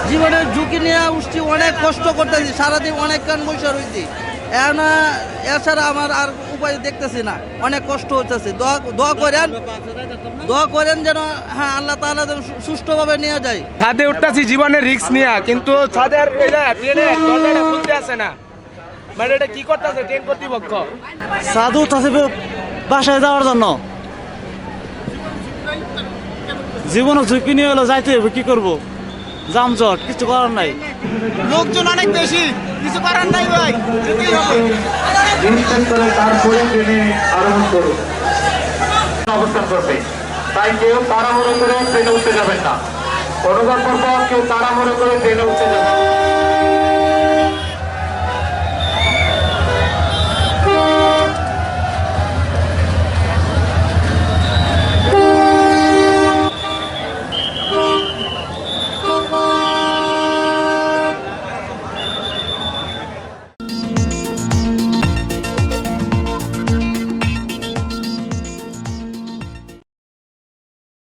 জীবনের ঝুঁকি নিয়ে উঠছি, অনেক কষ্ট করতেছি, সারাদিন অনেক কান বসে রয়েছি। এছাড়া আমার আর উপায় দেখতেছি না, অনেক কষ্ট হচ্ছে। দোয়া করেন যেন হ্যাঁ আল্লাহ তাআলা যেন সুষ্ঠুভাবে নিয়ে যায়। ছাদে উঠতেছি জীবনের রিস্ক নিয়ে, কিন্তু ছাদের দরজাটা খুলতে আসে না। মানে এটা কি করতেছে ট্রেন কর্তৃপক্ষ? সাধু উঠতেছে বাসায় যাওয়ার জন্য, জীবনের ঝুঁকি নিয়ে হলো যাইতে হবে, কি করবো, জামজট, কিছু করার নাই। লোকজন অনেক বেশি, কিছু করার নাই ভাই, যেতেই হবে। তারপরে ট্রেনে আরোহণ করুন, অবস্থান করবে। তাই কেউ তাড়াহুড়ো করে ট্রেনে উঠতে যাবেন না। অনুগ্রহ করব, কেউ তাড়াহুড়ো করে ট্রেনে উঠতে যাবেন।